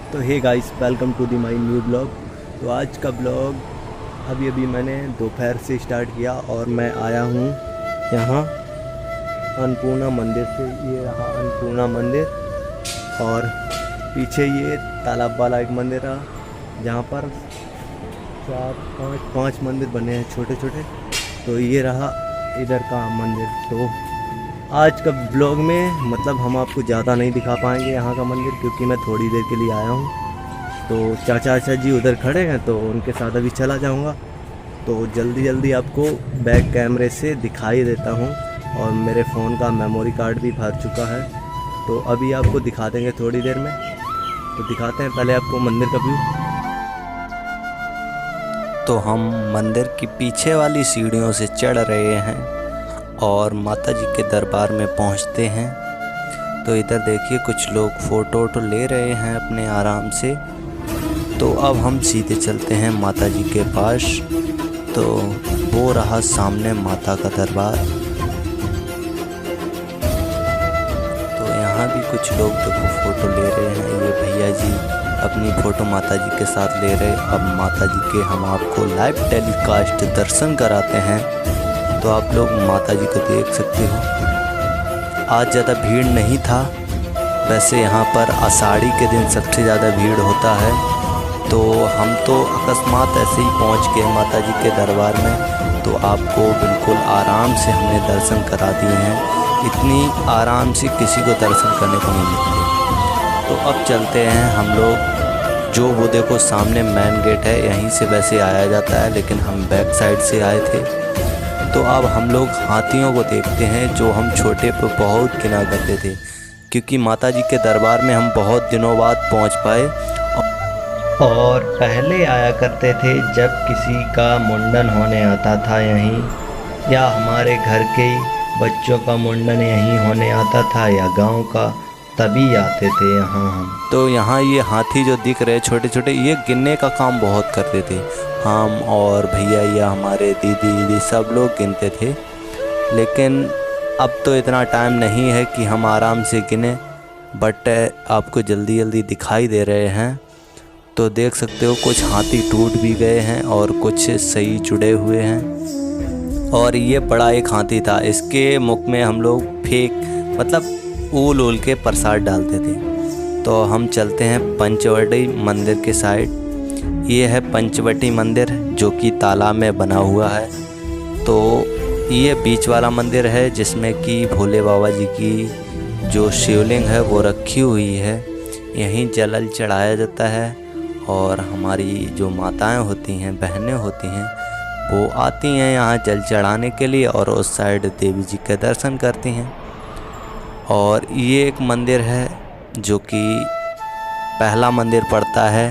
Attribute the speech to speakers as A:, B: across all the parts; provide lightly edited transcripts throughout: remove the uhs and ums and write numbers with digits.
A: तो hey guys, welcome to the my new blog. तो आज का ब्लॉग अभी मैंने दोपहर से स्टार्ट किया और मैं आया हूँ यहाँ अन्नपूर्णा मंदिर से। ये रहा अन्नपूर्णा मंदिर और पीछे ये तालाब वाला एक मंदिर रहा जहाँ पर पाँच मंदिर बने हैं छोटे छोटे। तो ये रहा इधर का मंदिर। तो आज का ब्लॉग में मतलब हम आपको ज़्यादा नहीं दिखा पाएंगे यहाँ का मंदिर, क्योंकि मैं थोड़ी देर के लिए आया हूँ। तो चाचा जी उधर खड़े हैं तो उनके साथ अभी चला जाऊँगा। तो जल्दी आपको बैक कैमरे से दिखाई देता हूँ और मेरे फ़ोन का मेमोरी कार्ड भी भर चुका है। तो अभी आपको दिखा देंगे थोड़ी देर में। तो दिखाते हैं पहले आपको मंदिर का व्यू।
B: तो हम मंदिर की पीछे वाली सीढ़ियों से चढ़ रहे हैं और माता जी के दरबार में पहुंचते हैं। तो इधर देखिए कुछ लोग फ़ोटो ले रहे हैं अपने आराम से। तो अब हम सीधे चलते हैं माता जी के पास। तो वो रहा सामने माता का दरबार। तो यहाँ भी कुछ लोग देखो फ़ोटो ले रहे हैं। ये भैया जी अपनी फ़ोटो माता जी के साथ ले रहे। अब माता जी के हम आपको लाइव टेलीकास्ट दर्शन कराते हैं। तो आप लोग माता जी को देख सकते हो। आज ज़्यादा भीड़ नहीं था, वैसे यहाँ पर आषाढ़ी के दिन सबसे ज़्यादा भीड़ होता है। तो हम तो अकस्मात ऐसे ही पहुँच गए माता जी के दरबार में। तो आपको बिल्कुल आराम से हमने दर्शन करा दिए हैं। इतनी आराम से किसी को दर्शन करने को नहीं मिलते। तो अब चलते हैं हम लोग। जो वो देखो सामने मेन गेट है, यहीं से वैसे आया जाता है, लेकिन हम बैक साइड से आए थे। तो अब हम लोग हाथियों को देखते हैं जो हम छोटे पे बहुत गिना करते थे, क्योंकि माता जी के दरबार में हम बहुत दिनों बाद पहुंच पाए।
A: और पहले आया करते थे जब किसी का मुंडन होने आता था यहीं, या हमारे घर के बच्चों का मुंडन यहीं होने आता था, या गांव का, तभी आते थे यहाँ हम।
B: तो यहाँ ये हाथी जो दिख रहे छोटे छोटे, ये गिनने का काम बहुत करते थे। हम और भैया या हमारे दीदी सब लोग गिनते थे। लेकिन अब तो इतना टाइम नहीं है कि हम आराम से गिने, बट आपको जल्दी दिखाई दे रहे हैं। तो देख सकते हो कुछ हाथी टूट भी गए हैं और कुछ सही जुड़े हुए हैं। और ये बड़ा एक हाथी था, इसके मुख में हम लोग मतलब ऊल के प्रसाद डालते थे। तो हम चलते हैं पंचवटी मंदिर के साइड। ये है पंचवटी मंदिर जो कि तालाब में बना हुआ है। तो ये बीच वाला मंदिर है जिसमें कि भोले बाबा जी की जो शिवलिंग है वो रखी हुई है। यहीं जल चढ़ाया जाता है और हमारी जो माताएं होती हैं, बहनें होती हैं, वो आती हैं यहाँ जल चढ़ाने के लिए और उस साइड देवी जी के दर्शन करती हैं। और ये एक मंदिर है जो कि पहला मंदिर पड़ता है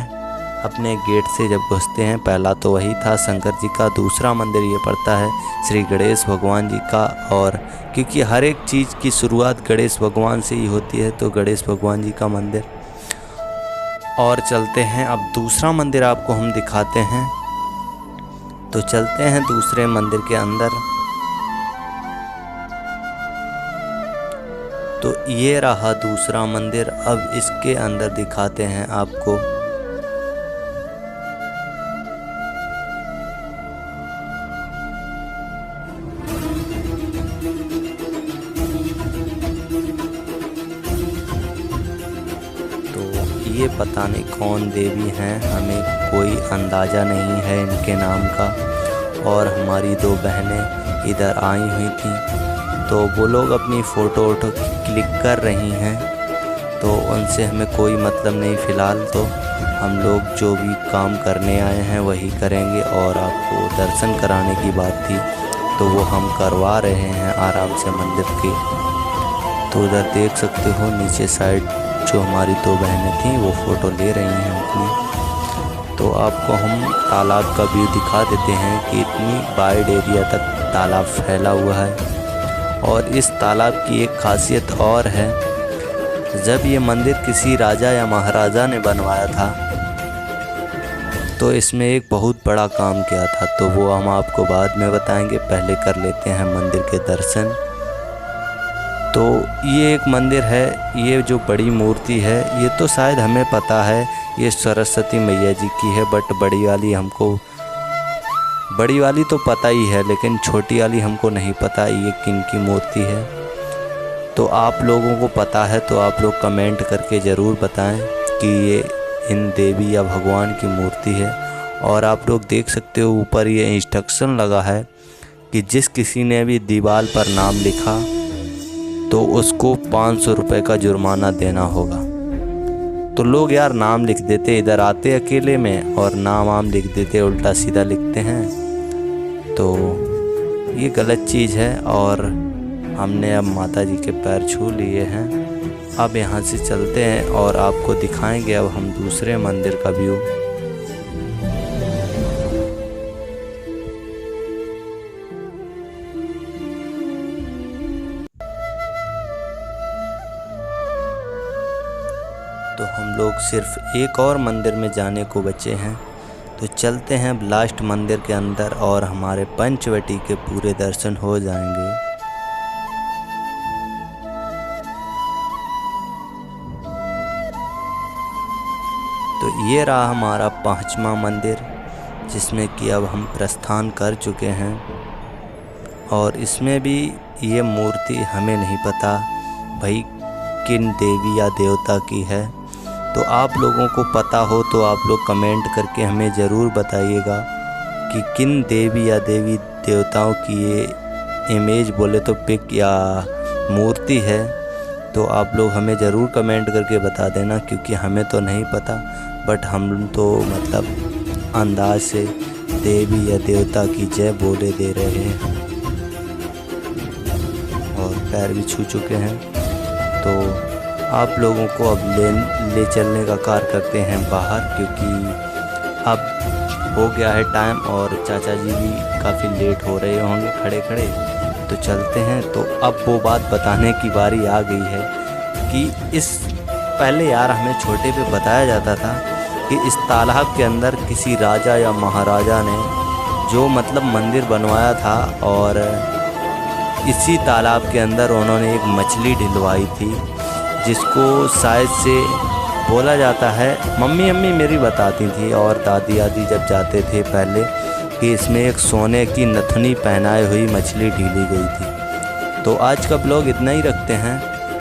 B: अपने गेट से जब घुसते हैं। पहला तो वही था शंकर जी का, दूसरा मंदिर ये पड़ता है श्री गणेश भगवान जी का। और क्योंकि हर एक चीज़ की शुरुआत गणेश भगवान से ही होती है, तो गणेश भगवान जी का मंदिर। और चलते हैं अब दूसरा मंदिर आपको हम दिखाते हैं। तो चलते हैं दूसरे मंदिर के अंदर। तो ये रहा दूसरा मंदिर। अब इसके अंदर दिखाते हैं आपको। तो ये पता नहीं कौन देवी हैं, हमें कोई अंदाज़ा नहीं है इनके नाम का। और हमारी दो बहनें इधर आई हुई थीं, तो वो लोग अपनी फ़ोटो क्लिक कर रही हैं। तो उनसे हमें कोई मतलब नहीं फ़िलहाल। तो हम लोग जो भी काम करने आए हैं वही करेंगे। और आपको दर्शन कराने की बात थी तो वो हम करवा रहे हैं आराम से मंदिर के। तो उधर देख सकते हो नीचे साइड जो हमारी दो बहनें थीं वो फ़ोटो ले रही हैं अपनी। तो आपको हम तालाब का व्यू दिखा देते हैं कि इतनी वाइड एरिया तक तालाब फैला हुआ है। और इस तालाब की एक खासियत और है, जब ये मंदिर किसी राजा या महाराजा ने बनवाया था तो इसमें एक बहुत बड़ा काम किया था। तो वो हम आपको बाद में बताएंगे, पहले कर लेते हैं मंदिर के दर्शन। तो ये एक मंदिर है। ये जो बड़ी मूर्ति है ये तो शायद हमें पता है ये सरस्वती मैया जी की है, बट बड़ी वाली तो पता ही है, लेकिन छोटी वाली हमको नहीं पता ये किन की मूर्ति है। तो आप लोगों को पता है तो आप लोग कमेंट करके ज़रूर बताएं कि ये इन देवी या भगवान की मूर्ति है। और आप लोग देख सकते हो ऊपर ये इंस्ट्रक्शन लगा है कि जिस किसी ने भी दीवार पर नाम लिखा तो उसको 500 रुपये का जुर्माना देना होगा। तो लोग यार नाम लिख देते, इधर आते अकेले में और नाम लिख देते, उल्टा सीधा लिखते हैं। तो ये गलत चीज़ है और हमने अब माता जी के पैर छू लिए हैं। अब यहाँ से चलते हैं और आपको दिखाएंगे अब हम दूसरे मंदिर का व्यू। तो हम लोग सिर्फ एक और मंदिर में जाने को बचे हैं, तो चलते हैं लास्ट मंदिर के अंदर और हमारे पंचवटी के पूरे दर्शन हो जाएंगे। तो ये रहा हमारा 5वां मंदिर, जिसमें कि अब हम प्रस्थान कर चुके हैं। और इसमें भी ये मूर्ति हमें नहीं पता भाई किन देवी या देवता की है। तो आप लोगों को पता हो तो आप लोग कमेंट करके हमें ज़रूर बताइएगा कि किन देवी या देवी देवताओं की ये इमेज बोले तो पिक या मूर्ति है। तो आप लोग हमें ज़रूर कमेंट करके बता देना, क्योंकि हमें तो नहीं पता, बट हम तो मतलब अंदाज से देवी या देवता की जय बोले दे रहे हैं और पैर भी छू चुके हैं। तो आप लोगों को अब ले चलने का कार्य करते हैं बाहर, क्योंकि अब हो गया है टाइम और चाचा जी भी काफ़ी लेट हो रहे होंगे खड़े खड़े। तो चलते हैं। तो अब वो बात बताने की बारी आ गई है कि इस पहले यार हमें छोटे पे बताया जाता था कि इस तालाब के अंदर किसी राजा या महाराजा ने जो मतलब मंदिर बनवाया था और इसी तालाब के अंदर उन्होंने एक मछली ढिलवाई थी, जिसको शायद से बोला जाता है, मम्मी मेरी बताती थी और दादी जब जाते थे पहले, कि इसमें एक सोने की नथुनी पहनाई हुई मछली ढीली गई थी। तो आज का ब्लॉग इतना ही रखते हैं।